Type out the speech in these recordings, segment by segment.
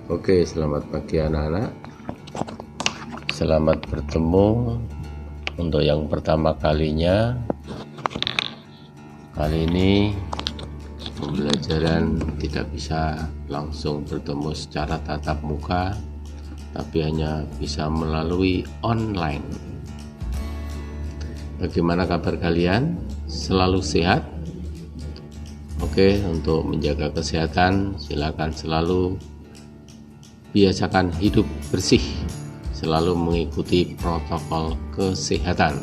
Oke, selamat pagi anak-anak. Selamat bertemu untuk yang pertama kalinya. Kali ini pembelajaran tidak bisa langsung bertemu secara tatap muka, tapi hanya bisa melalui online. Bagaimana kabar kalian? Selalu sehat? Oke, untuk menjaga kesehatan silakan selalu biasakan hidup bersih, selalu mengikuti protokol kesehatan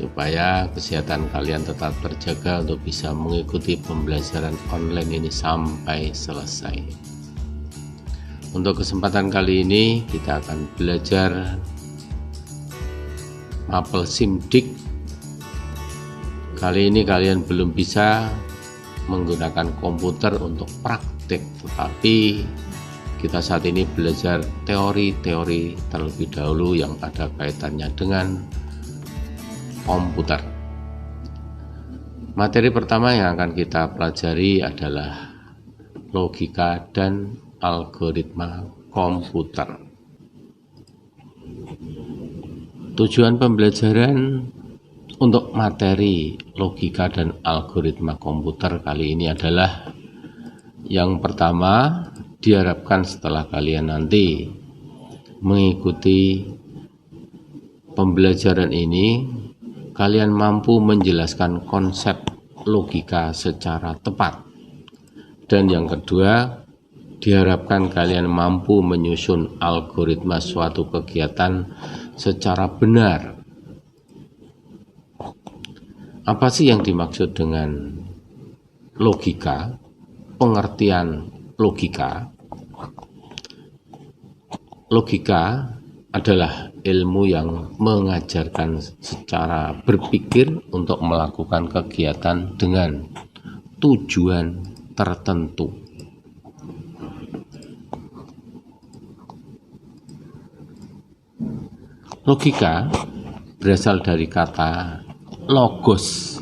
supaya kesehatan kalian tetap terjaga untuk bisa mengikuti pembelajaran online ini sampai selesai. Untuk kesempatan kali ini kita akan belajar Mapel Simdik. Kali ini kalian belum bisa menggunakan komputer untuk praktik, tetapi kita saat ini belajar teori-teori terlebih dahulu yang ada kaitannya dengan komputer. Materi pertama yang akan kita pelajari adalah logika dan algoritma komputer. Tujuan pembelajaran untuk materi logika dan algoritma komputer kali ini adalah yang pertama, diharapkan setelah kalian nanti mengikuti pembelajaran ini, kalian mampu menjelaskan konsep logika secara tepat. Dan yang kedua, diharapkan kalian mampu menyusun algoritma suatu kegiatan secara benar. Apa sih yang dimaksud dengan logika? Pengertian logika. Logika adalah ilmu yang mengajarkan secara berpikir untuk melakukan kegiatan dengan tujuan tertentu. Logika berasal dari kata logos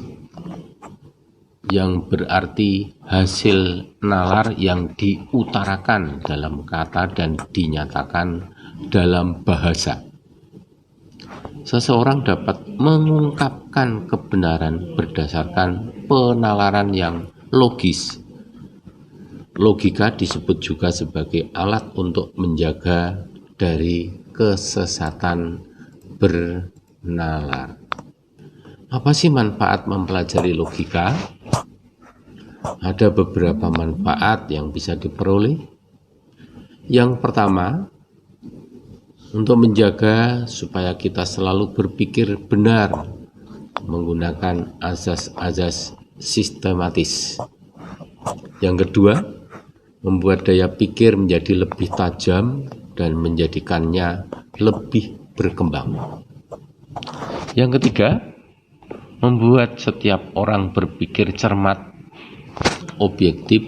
yang berarti hasil nalar yang diutarakan dalam kata dan dinyatakan dalam bahasa. Seseorang dapat mengungkapkan kebenaran berdasarkan penalaran yang logis. Logika disebut juga sebagai alat untuk menjaga dari kesesatan bernalar. Apa sih manfaat mempelajari logika? Ada beberapa manfaat yang bisa diperoleh. Yang pertama, untuk menjaga supaya kita selalu berpikir benar menggunakan azas-azas sistematis. Yang kedua, membuat daya pikir menjadi lebih tajam dan menjadikannya lebih berkembang. Yang ketiga, membuat setiap orang berpikir cermat, objektif,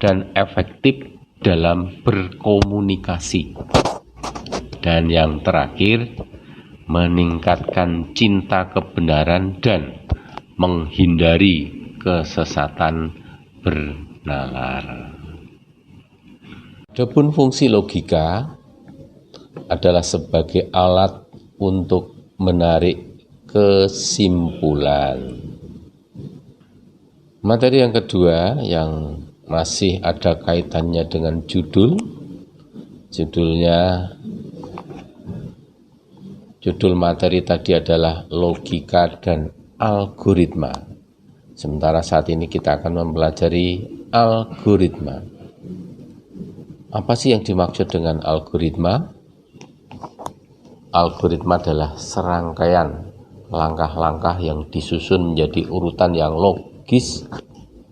dan efektif dalam berkomunikasi. Dan yang terakhir, meningkatkan cinta kebenaran dan menghindari kesesatan bernalar. Adapun fungsi logika adalah sebagai alat untuk menarik kesimpulan. Materi yang kedua yang masih ada kaitannya dengan judul materi tadi adalah logika dan algoritma. Sementara saat ini kita akan mempelajari algoritma. Apa sih yang dimaksud dengan algoritma? Algoritma adalah serangkaian langkah-langkah yang disusun menjadi urutan yang logis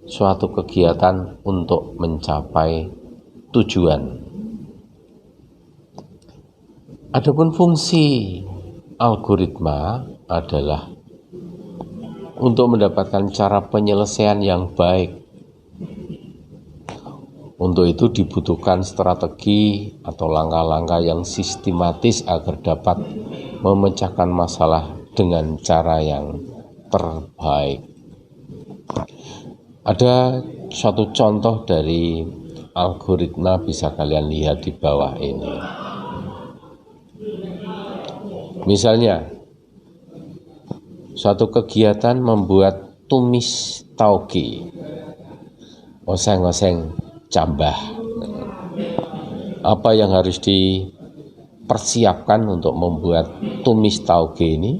suatu kegiatan untuk mencapai tujuan. Adapun fungsi algoritma adalah untuk mendapatkan cara penyelesaian yang baik. Untuk itu dibutuhkan strategi atau langkah-langkah yang sistematis agar dapat memecahkan masalah dengan cara yang terbaik. Ada suatu contoh dari algoritma bisa kalian lihat di bawah ini. Misalnya, suatu kegiatan membuat tumis tauge, oseng-oseng cambah. Apa yang harus dipersiapkan untuk membuat tumis tauge ini?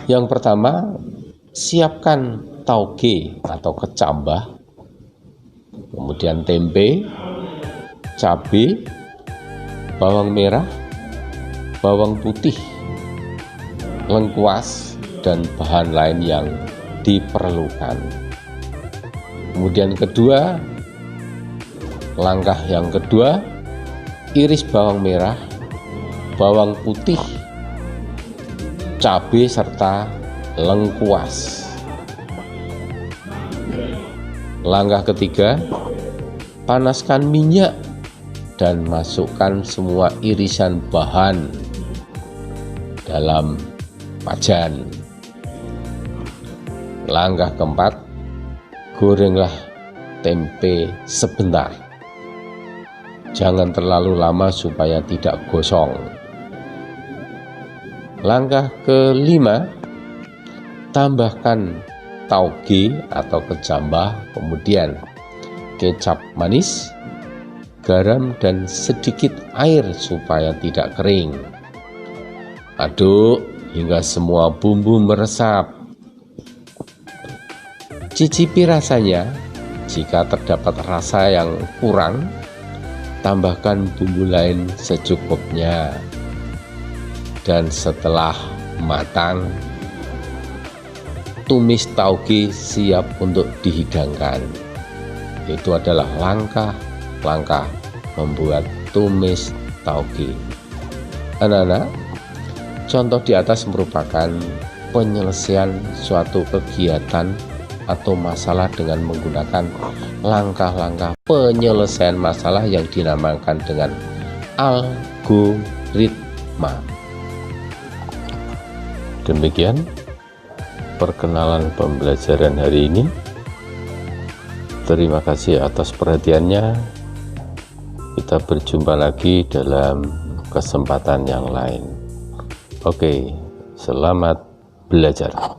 Yang pertama, siapkan tauge atau kecambah, kemudian tempe, cabai, bawang merah, bawang putih, lengkuas, dan bahan lain yang diperlukan. Kemudian langkah yang kedua, iris bawang merah, bawang putih, cabai, serta lengkuas. Langkah ketiga, panaskan minyak dan masukkan semua irisan bahan dalam wajan. Langkah keempat, gorenglah tempe sebentar. Jangan terlalu lama supaya tidak gosong. Langkah kelima, tambahkan tauge atau kecambah, kemudian kecap manis, garam, dan sedikit air supaya tidak kering. Aduk hingga semua bumbu meresap. Cicipi rasanya. Jika terdapat rasa yang kurang, tambahkan bumbu lain secukupnya. Dan setelah matang, tumis tauge siap untuk dihidangkan. Itu adalah langkah-langkah membuat tumis tauge. Anak-anak, contoh di atas merupakan penyelesaian suatu kegiatan atau masalah dengan menggunakan langkah-langkah penyelesaian masalah yang dinamakan dengan algoritma. Demikian perkenalan pembelajaran hari ini. Terima kasih atas perhatiannya. Kita berjumpa lagi dalam kesempatan yang lain. Oke, selamat belajar.